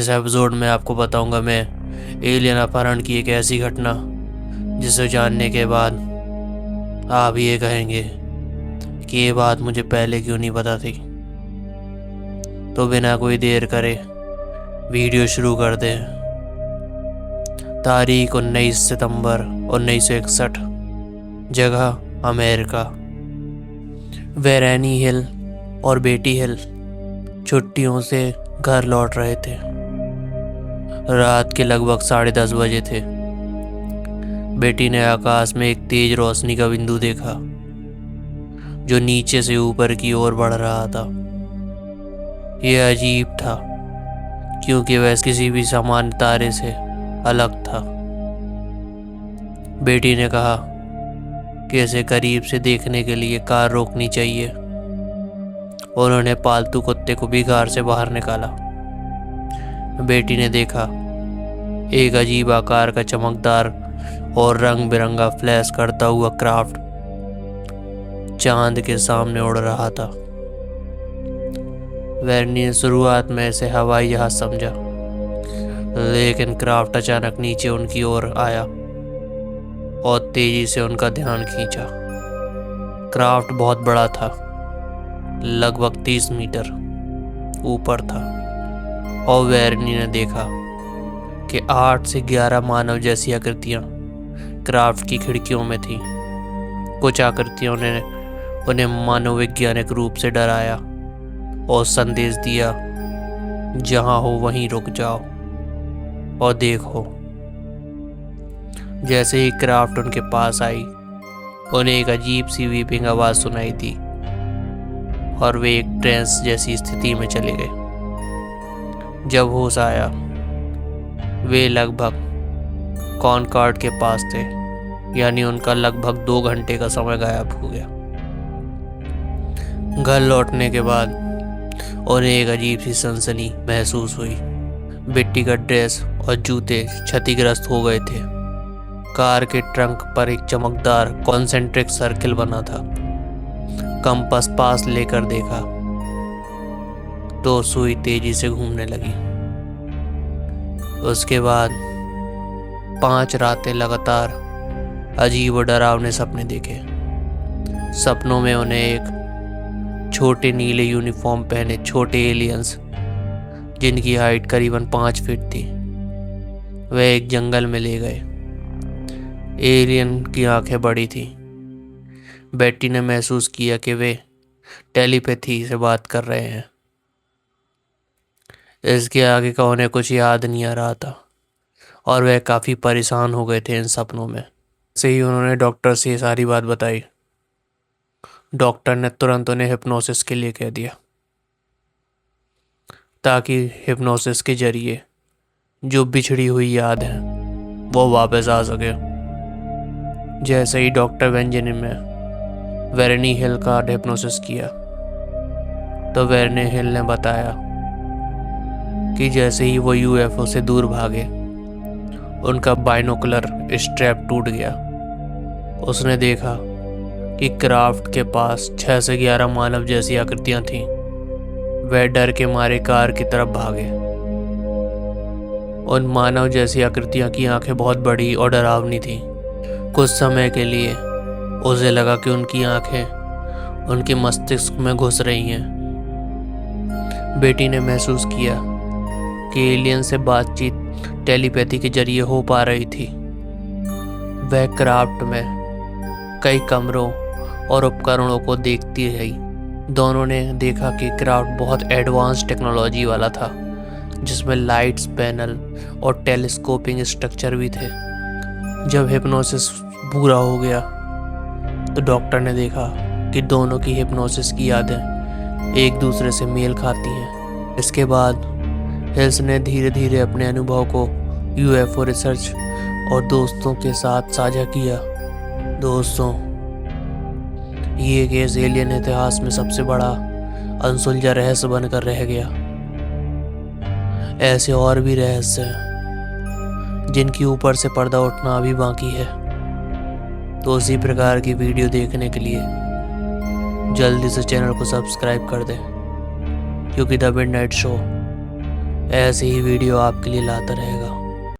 इस एपिसोड में आपको बताऊंगा मैं एलियन अपहरण की एक ऐसी घटना जिसे जानने के बाद आप ये कहेंगे कि ये बात मुझे पहले क्यों नहीं पता थी। तो बिना कोई देर करे वीडियो शुरू कर दें। तारीख 19 सितंबर 1961, जगह अमेरिका। वेरेनी हिल और बेटी हिल छुट्टियों से घर लौट रहे थे। रात के लगभग 10:30 बजे थे। बेटी ने आकाश में एक तेज रोशनी का बिंदु देखा जो नीचे से ऊपर की ओर बढ़ रहा था। यह अजीब था क्योंकि वह किसी भी सामान्य तारे से अलग था। बेटी ने कहा कि इसे करीब से देखने के लिए कार रोकनी चाहिए। उन्होंने पालतू कुत्ते को भी कार से बाहर निकाला। बेटी ने देखा एक अजीब आकार का चमकदार और रंग बिरंगा फ्लैश करता हुआ क्राफ्ट चांद के सामने उड़ रहा था। वेरनी ने शुरुआत में इसे हवाई जहाज समझा, लेकिन क्राफ्ट अचानक नीचे उनकी ओर आया और तेजी से उनका ध्यान खींचा। क्राफ्ट बहुत बड़ा था, लगभग 30 मीटर ऊपर था, और वेरनी ने देखा कि 8 से 11 मानव जैसी आकृतियां क्राफ्ट की खिड़कियों में थीं। कुछ आकृतियों ने उन्हें मनोवैज्ञानिक रूप से डराया और संदेश दिया, जहां हो वहीं रुक जाओ और देखो। जैसे ही क्राफ्ट उनके पास आई, उन्हें एक अजीब सी वीपिंग आवाज सुनाई दी और वे एक ट्रांस जैसी स्थिति में चले गए। जब होश आया, वे लगभग कॉनकॉर्ड के पास थे, यानी उनका लगभग 2 घंटे का समय गायब हो गया। घर लौटने के बाद उन्हें एक अजीब सी सनसनी महसूस हुई। बेटी का ड्रेस और जूते क्षतिग्रस्त हो गए थे। कार के ट्रंक पर एक चमकदार कॉन्सेंट्रिक सर्किल बना था। कंपास पास लेकर देखा तो सुई तेजी से घूमने लगी। उसके बाद 5 रातें लगातार अजीब और डरावने सपने देखे। सपनों में उन्हें एक छोटे नीले यूनिफॉर्म पहने छोटे एलियंस, जिनकी हाइट करीबन 5 फीट थी, वह एक जंगल में ले गए। एलियन की आंखें बड़ी थी। बेटी ने महसूस किया कि वे टेलीपैथी से बात कर रहे हैं। इसके आगे का उन्हें कुछ याद नहीं आ रहा था और वह काफ़ी परेशान हो गए थे इन सपनों में। से ही उन्होंने डॉक्टर से ये सारी बात बताई। डॉक्टर ने तुरंत उन्हें हिप्नोसिस के लिए कह दिया, ताकि हिप्नोसिस के जरिए जो बिछड़ी हुई याद है वो वापस आ सके। जैसे ही डॉक्टर वेंजेनिन में वेरेनी हिल का हिप्नोसिस किया, तो वेरेनी हिल ने बताया कि जैसे ही वो यूएफओ से दूर भागे, उनका बाइनोकुलर स्ट्रैप टूट गया। उसने देखा कि क्राफ्ट के पास 6 से 11 मानव जैसी आकृतियां थीं। वह डर के मारे कार की तरफ भागे। उन मानव जैसी आकृतियां की आंखें बहुत बड़ी और डरावनी थीं। कुछ समय के लिए उसे लगा कि उनकी आंखें उनके मस्तिष्क में घुस रही हैं। बेटी ने महसूस किया कि एलियन से बातचीत टेलीपैथी के जरिए हो पा रही थी। वह क्राफ्ट में कई कमरों और उपकरणों को देखती रही। दोनों ने देखा कि क्राफ्ट बहुत एडवांस टेक्नोलॉजी वाला था, जिसमें लाइट्स, पैनल और टेलीस्कोपिंग स्ट्रक्चर भी थे। जब हिप्नोसिस पूरा हो गया, तो डॉक्टर ने देखा कि दोनों की हिप्नोसिस की यादें एक दूसरे से मेल खाती हैं। इसके बाद हिल्स ने धीरे धीरे अपने अनुभव को यूएफओ रिसर्च और दोस्तों के साथ साझा किया। दोस्तों, ये केस एलियन इतिहास में सबसे बड़ा अनसुलझा रहस्य बनकर रह गया। ऐसे और भी रहस्य हैं जिनकी ऊपर से पर्दा उठना अभी बाकी है। तो उसी प्रकार की वीडियो देखने के लिए जल्दी से चैनल को सब्सक्राइब कर दें, क्योंकि द मिडनाइट शो ऐसी ही वीडियो आपके लिए लाता रहेगा।